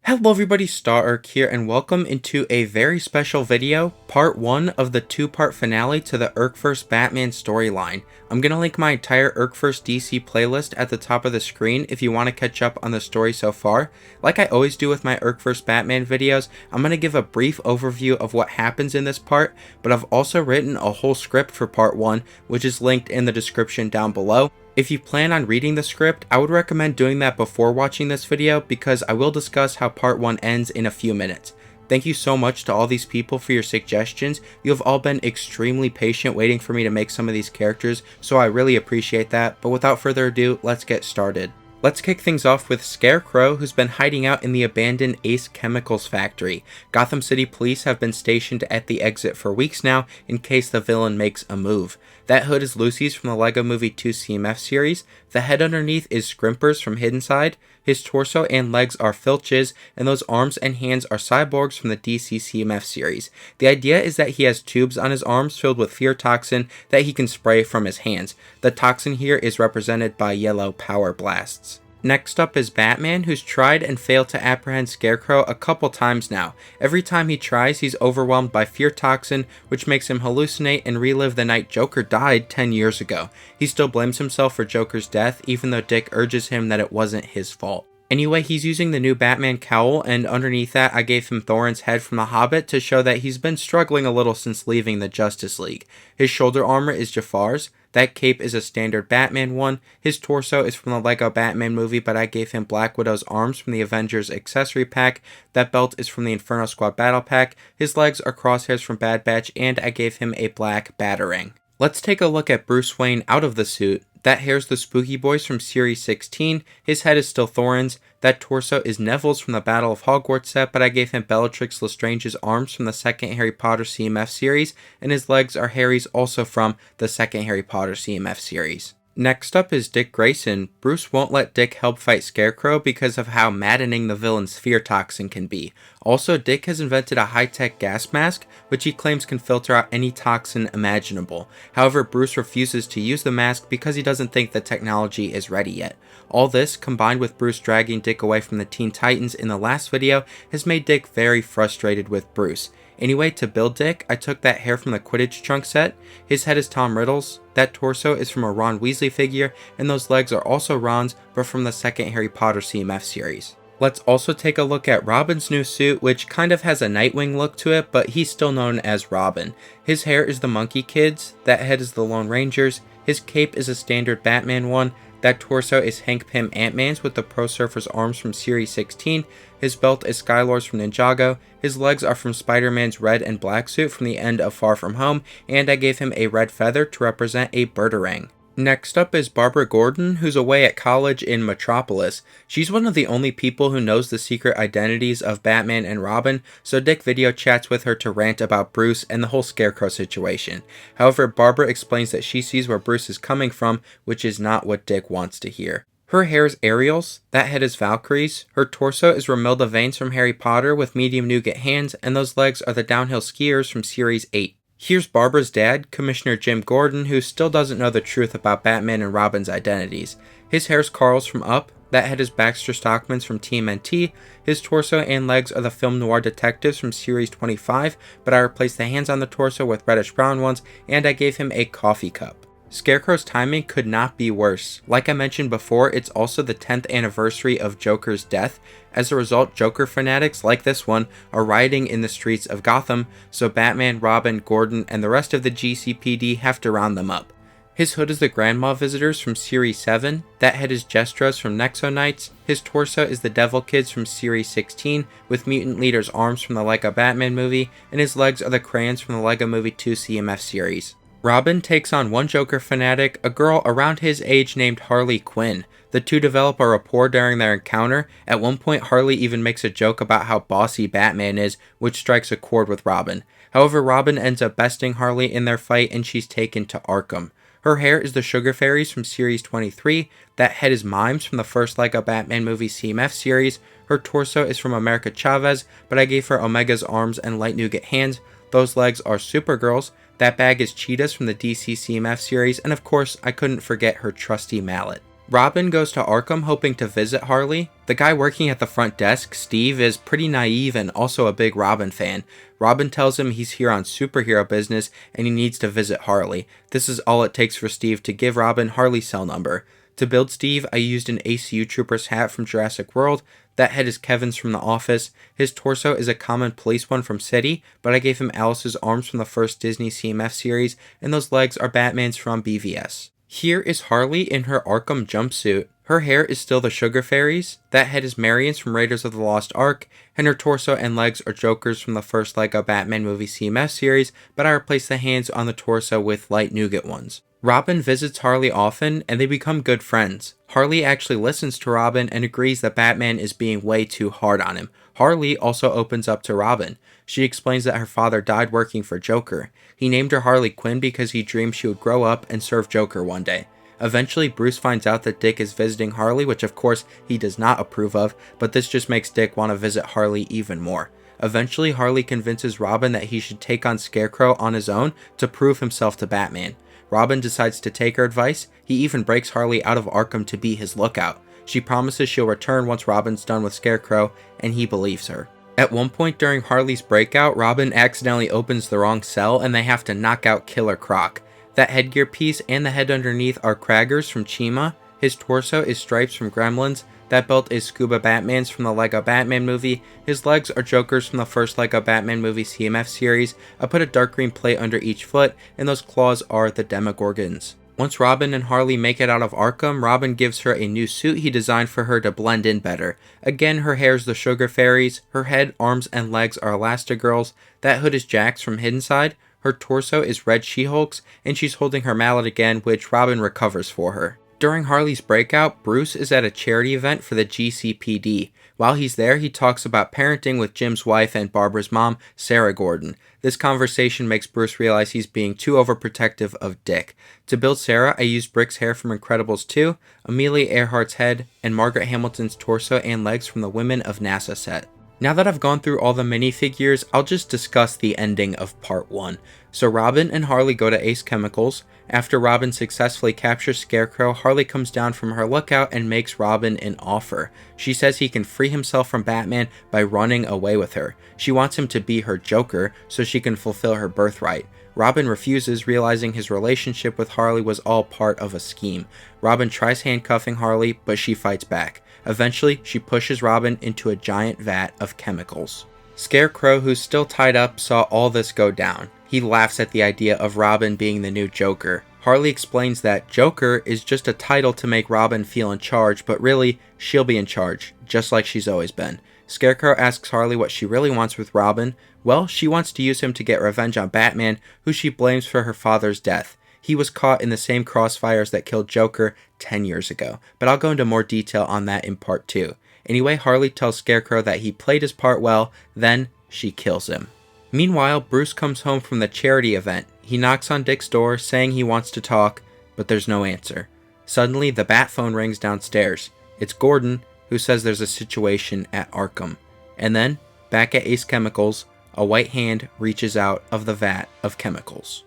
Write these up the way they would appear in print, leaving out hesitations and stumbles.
Hello everybody, Urk here, and welcome into a very special video, part 1 of the 2-part finale to the Urk-Verse Batman storyline. I'm gonna link my entire Urk-Verse DC playlist at the top of the screen if you want to catch up on the story so far. Like I always do with my Urk-Verse Batman videos, I'm gonna give a brief overview of what happens in this part, but I've also written a whole script for part 1, which is linked in the description down below. If you plan on reading the script, I would recommend doing that before watching this video because I will discuss how part 1 ends in a few minutes. Thank you so much to all these people for your suggestions. You have all been extremely patient waiting for me to make some of these characters, so I really appreciate that. But without further ado, let's get started. Let's kick things off with Scarecrow, who's been hiding out in the abandoned Ace Chemicals factory. Gotham City police have been stationed at the exit for weeks now in case the villain makes a move. That hood is Lucy's from the LEGO Movie 2 CMF series. The head underneath is Scrimper's from Hidden Side. His torso and legs are Filch's, and those arms and hands are Cyborg's from the DC CMF series. The idea is that he has tubes on his arms filled with fear toxin that he can spray from his hands. The toxin here is represented by yellow power blasts. Next up is Batman, who's tried and failed to apprehend Scarecrow a couple times now. Every time he tries, he's overwhelmed by fear toxin, which makes him hallucinate and relive the night Joker died 10 years ago. He still blames himself for Joker's death, even though Dick urges him that it wasn't his fault. Anyway, he's using the new Batman cowl, and underneath that I gave him Thorin's head from The Hobbit to show that he's been struggling a little since leaving the Justice League. His shoulder armor is Jafar's. That cape is a standard Batman one. His torso is from the LEGO Batman movie, but I gave him Black Widow's arms from the Avengers accessory pack. That belt is from the Inferno Squad battle pack. His legs are crosshairs from Bad Batch, and I gave him a black batarang. Let's take a look at Bruce Wayne out of the suit. That hair's the Spooky Boys from Series 16, his head is still Thorin's, that torso is Neville's from the Battle of Hogwarts set, but I gave him Bellatrix Lestrange's arms from the second Harry Potter CMF series, and his legs are Harry's also from the second Harry Potter CMF series. Next up is Dick Grayson. Bruce won't let Dick help fight Scarecrow because of how maddening the villain's fear toxin can be. Also, Dick has invented a high-tech gas mask, which he claims can filter out any toxin imaginable. However, Bruce refuses to use the mask because he doesn't think the technology is ready yet. All this, combined with Bruce dragging Dick away from the Teen Titans in the last video, has made Dick very frustrated with Bruce. Anyway, to build Dick, I took that hair from the Quidditch trunk set. His head is Tom Riddle's, that torso is from a Ron Weasley figure, and those legs are also Ron's, but from the second Harry Potter CMF series. Let's also take a look at Robin's new suit, which kind of has a Nightwing look to it, but he's still known as Robin. His hair is the Monkey Kid's, that head is the Lone Ranger's, his cape is a standard Batman one, that torso is Hank Pym Ant-Man's with the Pro Surfer's arms from Series 16, his belt is Skylar's from Ninjago, his legs are from Spider-Man's red and black suit from the end of Far From Home, and I gave him a red feather to represent a Bertarang. Next up is Barbara Gordon, who's away at college in Metropolis. She's one of the only people who knows the secret identities of Batman and Robin, so Dick video chats with her to rant about Bruce and the whole Scarecrow situation. However, Barbara explains that she sees where Bruce is coming from, which is not what Dick wants to hear. Her hair is Ariel's, that head is Valkyrie's, her torso is Romilda Vane's from Harry Potter with medium nougat hands, and those legs are the downhill skiers from Series 8. Here's Barbara's dad, Commissioner Jim Gordon, who still doesn't know the truth about Batman and Robin's identities. His hair's Carl's from Up, that head is Baxter Stockman's from TMNT, his torso and legs are the film noir detectives from Series 25, but I replaced the hands on the torso with reddish brown ones, and I gave him a coffee cup. Scarecrow's timing could not be worse. Like I mentioned before, it's also the 10th anniversary of Joker's death. As a result, Joker fanatics like this one are rioting in the streets of Gotham, so Batman, Robin, Gordon, and the rest of the GCPD have to round them up. His hood is the Grandma Visitors from Series 7, that head is Jestra's from Nexo Knights, his torso is the Devil Kids from Series 16, with Mutant Leader's arms from the LEGO Batman movie, and his legs are the Crayons from the LEGO Movie 2 CMF series. Robin takes on one Joker fanatic, a girl around his age named Harley Quinn. The two develop a rapport during their encounter. At one point, Harley even makes a joke about how bossy Batman is, which strikes a chord with Robin. However, Robin ends up besting Harley in their fight and she's taken to Arkham. Her hair is the Sugar Fairies from Series 23, that head is Mimes from the first LEGO Batman movie CMF series, her torso is from America Chavez, but I gave her Omega's arms and light nougat hands, those legs are Supergirl's, that bag is Cheetah's from the DC CMF series, and of course I couldn't forget her trusty mallet. Robin goes to Arkham hoping to visit Harley. The guy working at the front desk, Steve, is pretty naive and also a big Robin fan. Robin tells him he's here on superhero business and he needs to visit Harley. This is all it takes for Steve to give Robin Harley's cell number. To build Steve, I used an ACU Trooper's hat from Jurassic World. That head is Kevin's from The Office. His torso is a common police one from City, but I gave him Alice's arms from the first Disney CMF series, and those legs are Batman's from BVS. Here is Harley in her Arkham jumpsuit. Her hair is still the Sugar Fairies. That head is Marion's from Raiders of the Lost Ark, and her torso and legs are Joker's from the first Lego Batman movie CMF series, but I replaced the hands on the torso with light nougat ones. Robin visits Harley often, and they become good friends. Harley actually listens to Robin and agrees that Batman is being way too hard on him. Harley also opens up to Robin. She explains that her father died working for Joker. He named her Harley Quinn because he dreamed she would grow up and serve Joker one day. Eventually, Bruce finds out that Dick is visiting Harley, which of course he does not approve of, but this just makes Dick want to visit Harley even more. Eventually, Harley convinces Robin that he should take on Scarecrow on his own to prove himself to Batman. Robin decides to take her advice. He even breaks Harley out of Arkham to be his lookout. She promises she'll return once Robin's done with Scarecrow, and he believes her. At one point during Harley's breakout, Robin accidentally opens the wrong cell and they have to knock out Killer Croc. That headgear piece and the head underneath are Kragger's from Chima. His torso is Stripes from Gremlins. That belt is Scuba Batman's from the Lego Batman movie. His legs are Joker's from the first Lego Batman movie CMF series. I put a dark green plate under each foot, and those claws are the Demogorgons. Once Robin and Harley make it out of Arkham, Robin gives her a new suit he designed for her to blend in better. Again, her hair's the Sugar Fairies. Her head, arms, and legs are Elastigirls. That hood is Jax from Hidden Side. Her torso is Red She-Hulk's, and she's holding her mallet again, which Robin recovers for her. During Harley's breakout, Bruce is at a charity event for the GCPD. While he's there, he talks about parenting with Jim's wife and Barbara's mom, Sarah Gordon. This conversation makes Bruce realize he's being too overprotective of Dick. To build Sarah, I used Brick's hair from Incredibles 2, Amelia Earhart's head, and Margaret Hamilton's torso and legs from the Women of NASA set. Now that I've gone through all the minifigures, I'll just discuss the ending of part 1. So Robin and Harley go to Ace Chemicals. After Robin successfully captures Scarecrow, Harley comes down from her lookout and makes Robin an offer. She says he can free himself from Batman by running away with her. She wants him to be her Joker so she can fulfill her birthright. Robin refuses, realizing his relationship with Harley was all part of a scheme. Robin tries handcuffing Harley, but she fights back. Eventually, she pushes Robin into a giant vat of chemicals. Scarecrow, who's still tied up, saw all this go down. He laughs at the idea of Robin being the new Joker. Harley explains that Joker is just a title to make Robin feel in charge, but really, she'll be in charge, just like she's always been. Scarecrow asks Harley what she really wants with Robin. Well, she wants to use him to get revenge on Batman, who she blames for her father's death. He was caught in the same crossfires that killed Joker 10 years ago, but I'll go into more detail on that in part 2. Anyway, Harley tells Scarecrow that he played his part well, then she kills him. Meanwhile, Bruce comes home from the charity event. He knocks on Dick's door, saying he wants to talk, but there's no answer. Suddenly, the bat phone rings downstairs. It's Gordon, who says there's a situation at Arkham. And then, back at Ace Chemicals, a white hand reaches out of the vat of chemicals.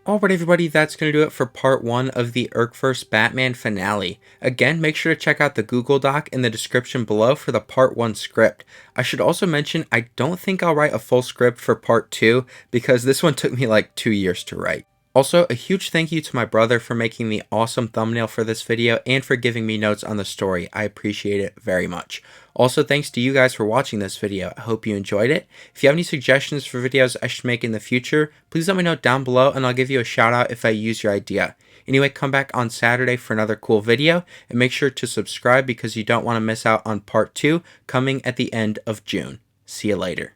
Alright everybody, that's going to do it for part 1 of the Urk-Verse Batman finale. Again, make sure to check out the Google Doc in the description below for the part 1 script. I should also mention, I don't think I'll write a full script for part 2, because this one took me like 2 years to write. Also, a huge thank you to my brother for making the awesome thumbnail for this video and for giving me notes on the story. I appreciate it very much. Also, thanks to you guys for watching this video. I hope you enjoyed it. If you have any suggestions for videos I should make in the future, please let me know down below and I'll give you a shout out if I use your idea. Anyway, come back on Saturday for another cool video and make sure to subscribe because you don't want to miss out on part 2 coming at the end of June. See you later.